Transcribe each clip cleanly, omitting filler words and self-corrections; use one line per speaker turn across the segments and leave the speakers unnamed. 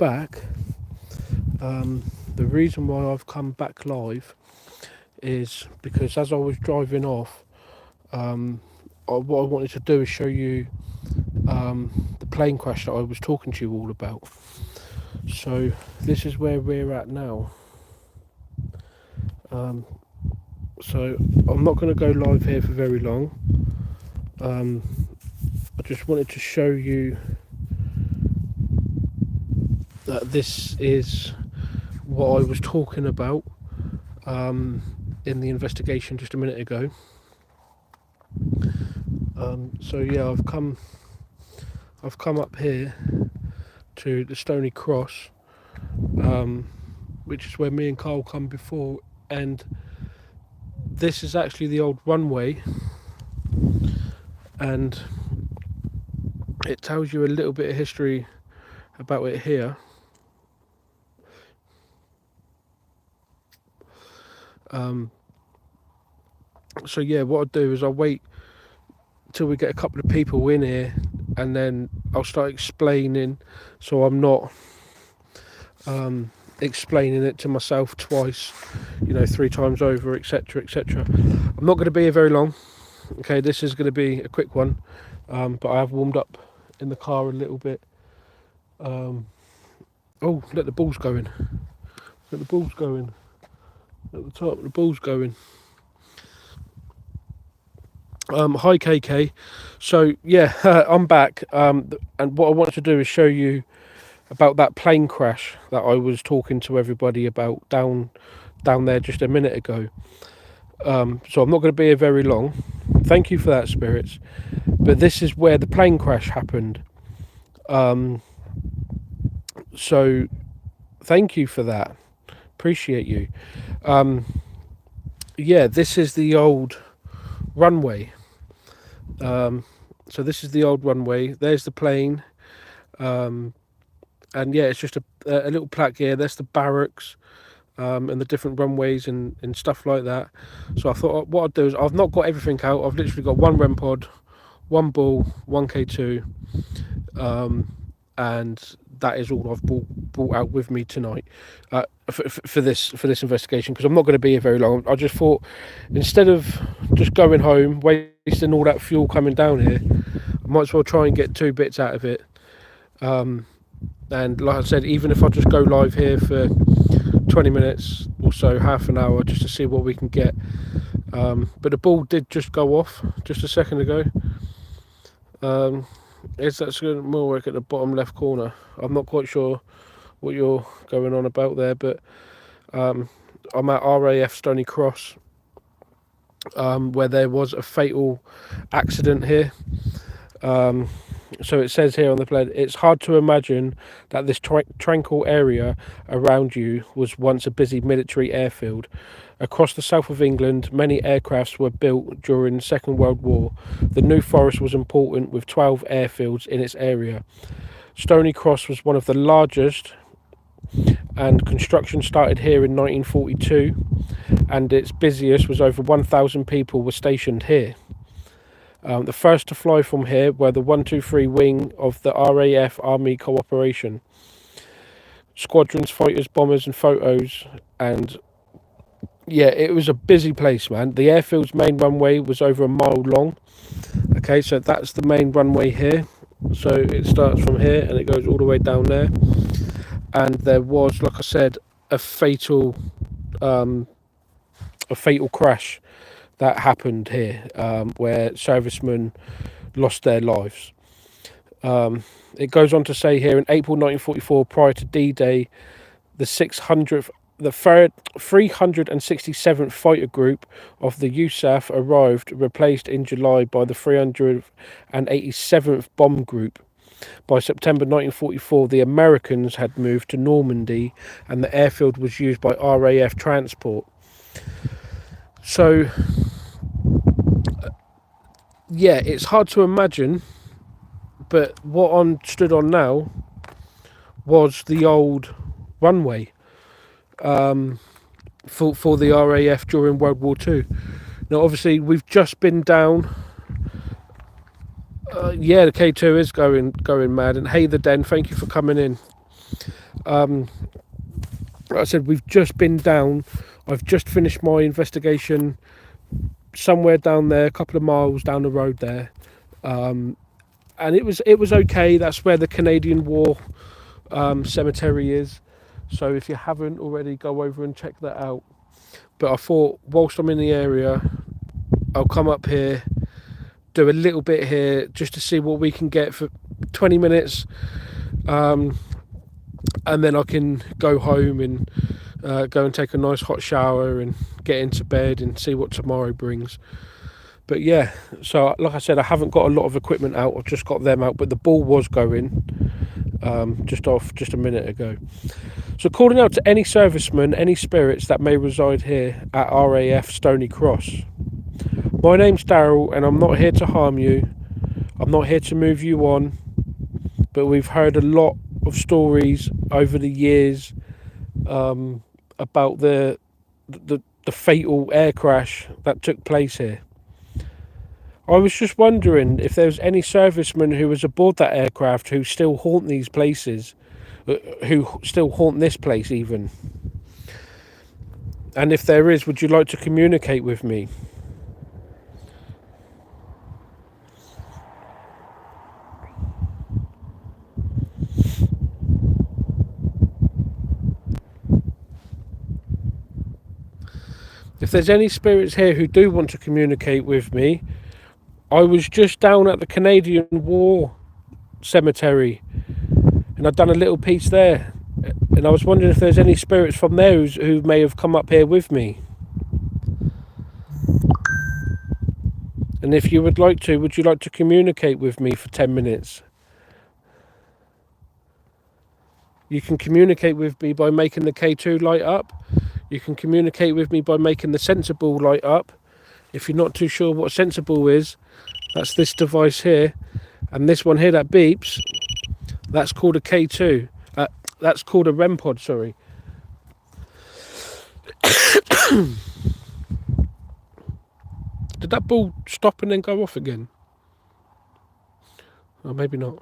back. The reason why I've come back live is because as I was driving off, what I wanted to do is show you the plane crash that I was talking to you all about. So this is where we're at now. So I'm not going to go live here for very long. I just wanted to show you that this is what I was talking about in the investigation just a minute ago. So yeah, I've come up here to the Stony Cross, which is where me and Carl come before, and this is actually the old runway, and it tells you a little bit of history about it here. So yeah, what I'll do is I'll wait till we get a couple of people in here, and then I'll start explaining, so I'm not explaining it to myself twice, 3 times over, etc, etc. I'm not going to be here very long. Okay, this is going to be a quick one, but I have warmed up in the car a little bit. Oh, let the balls go in. Let the balls go in. At the top, the balls going. Hi KK. So yeah, I'm back. And what I wanted to do is show you about that plane crash that I was talking to everybody about down there just a minute ago. So I'm not going to be here very long. Thank you for that, spirits. But this is where the plane crash happened. So thank you for that. Appreciate you. Yeah, this is the old runway. So this is the old runway. There's the plane. And yeah, it's just a little plaque here. That's the barracks, and the different runways and stuff like that. So I thought what I'd do is, I've not got everything out. I've literally got one REM pod, one ball, one K2, and that is all I've brought out with me tonight for this investigation, because I'm not going to be here very long. I just thought, instead of just going home, wasting all that fuel coming down here, I might as well try and get 2 bits out of it. And like I said, even if I just go live here for 20 minutes or so, half an hour, just to see what we can get. But the ball did just go off just a second ago. Is that more work at the bottom left corner? I'm not quite sure what you're going on about there, but I'm at RAF Stony Cross, where there was a fatal accident here. So it says here on the plane, it's hard to imagine that this tranquil area around you was once a busy military airfield. Across the south of England, many aircrafts were built during the Second World War. The New Forest was important, with 12 airfields in its area. Stony Cross was one of the largest, and construction started here in 1942, and its busiest was over 1,000 people were stationed here. The first to fly from here were the 123 wing of the RAF Army Cooperation. Squadrons, fighters, bombers and photos, and yeah, it was a busy place, man. The airfield's main runway was over a mile long. Okay, so that's the main runway here. So it starts from here and it goes all the way down there. And there was, like I said, a fatal crash that happened here, where servicemen lost their lives. It goes on to say here, in April 1944, prior to D-Day, the 367th Fighter Group of the USAF arrived, replaced in July by the 387th Bomb Group. By September 1944, the Americans had moved to Normandy, and the airfield was used by RAF transport. So, yeah, it's hard to imagine, but what I'm stood on now was the old runway for the RAF during World War II. Now, obviously, we've just been down. Yeah, the K2 is going mad. And hey, the Den, thank you for coming in. Like I said, we've just been down. I've just finished my investigation somewhere down there, a couple of miles down the road there, and it was okay. That's where the Canadian War cemetery is. So if you haven't already, go over and check that out. But I thought, whilst I'm in the area, I'll come up here, do a little bit here, just to see what we can get for 20 minutes, and then I can go home and go and take a nice hot shower and get into bed and see what tomorrow brings. But yeah, so like I said, I haven't got a lot of equipment out. I've just got them out, but the ball was going just a minute ago. So calling out to any servicemen, any spirits that may reside here at RAF Stony Cross. My name's Daryl, and I'm not here to harm you. I'm not here to move you on, but we've heard a lot of stories over the years about the fatal air crash that took place here. I was just wondering if there's any servicemen who was aboard that aircraft who still haunt these places, who still haunt this place even. And if there is, would you like to communicate with me? If there's any spirits here who do want to communicate with me, I was just down at the Canadian War cemetery and I've done a little piece there, and I was wondering if there's any spirits from there who may have come up here with me. And if you would like to, would you like to communicate with me for 10 minutes? You can communicate with me by making the K2 light up. You can communicate with me by making the sensible light up. If you're not too sure what sensible is, that's this device here. And this one here that beeps, that's called a K2. That's called a REM pod, sorry. Did that ball stop and then go off again? Or maybe not.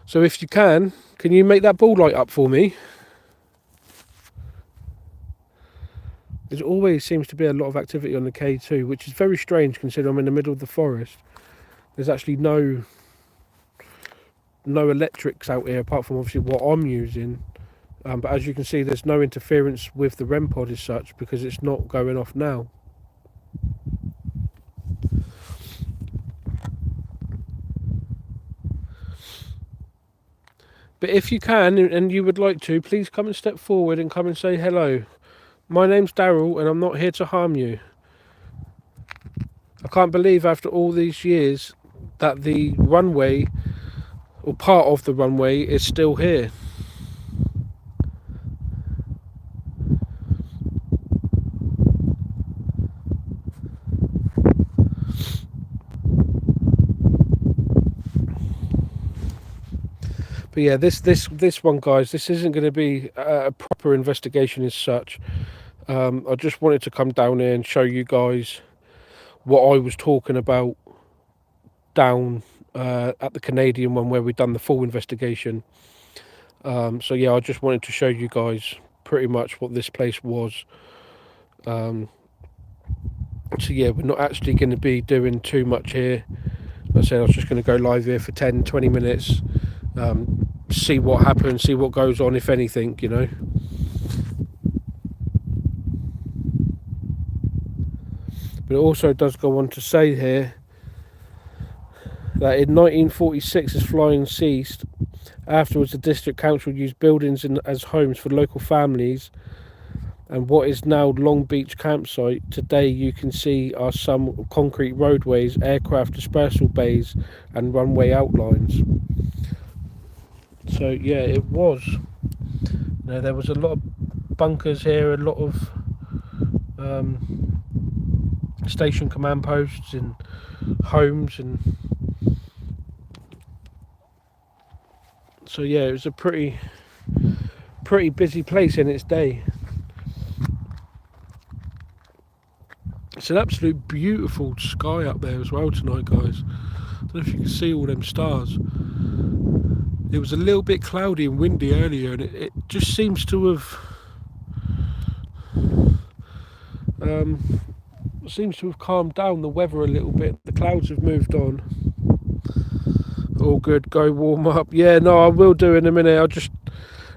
So if you can you make that ball light up for me? There always seems to be a lot of activity on the K2, which is very strange considering I'm in the middle of the forest. There's actually no electrics out here apart from obviously what I'm using. But as you can see, there's no interference with the REM pod as such because it's not going off now. But if you can and you would like to, please come and step forward and come and say hello. My name's Daryl and I'm not here to harm you. I can't believe after all these years that the runway, or part of the runway, is still here. But yeah, this one, guys, this isn't going to be a proper investigation as such. I just wanted to come down here and show you guys what I was talking about down at the Canadian one where we've done the full investigation. So yeah, I just wanted to show you guys pretty much what this place was. So yeah, we're not actually going to be doing too much here. Like I said, I was just going to go live here for 10-20 minutes, see what happens, see what goes on, if anything, you know. But it also does go on to say here that in 1946 as flying ceased. Afterwards the district council used buildings as homes for local families, and what is now Long Beach campsite today you can see are some concrete roadways, aircraft dispersal bays and runway outlines. So yeah, it was. Now, there was a lot of bunkers here, a lot of station command posts and homes, and so yeah, it was a pretty busy place in its day. It's an absolute beautiful sky up there as well tonight, guys. I don't know if you can see all them stars. It was a little bit cloudy and windy earlier, and it just seems to have um, calmed down the weather a little bit. The clouds have moved on. All good. Go warm up. Yeah, no, I will do in a minute. Like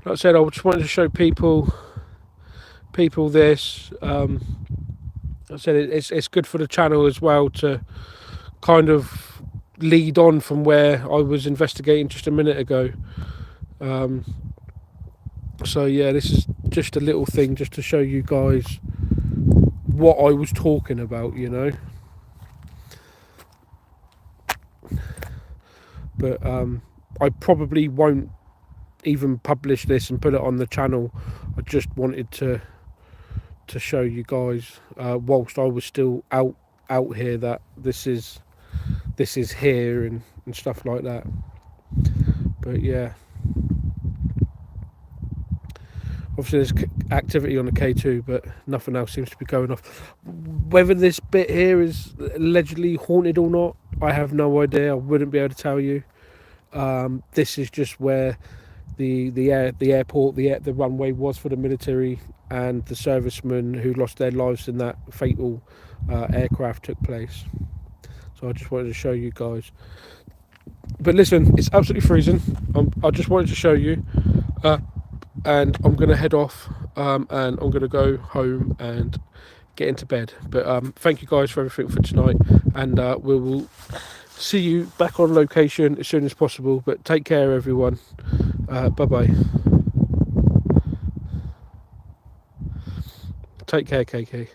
I said, I just wanted to show people this. I said it's good for the channel as well to kind of lead on from where I was investigating just a minute ago. So yeah, this is just a little thing just to show you guys what I was talking about, you know. But I probably won't even publish this and put it on the channel. I just wanted to show you guys whilst I was still out here that this is here and stuff like that. But yeah, obviously there's activity on the K2, but nothing else seems to be going off. Whether this bit here is allegedly haunted or not, I have no idea. I wouldn't be able to tell you. This is just where the airport, the runway was for the military, and the servicemen who lost their lives in that fatal aircraft took place. So I just wanted to show you guys. But listen, it's absolutely freezing. I just wanted to show you, and I'm going to head off, and I'm going to go home and get into bed. But thank you guys for everything for tonight, and we will see you back on location as soon as possible. But take care, everyone. Bye bye. Take care, KK.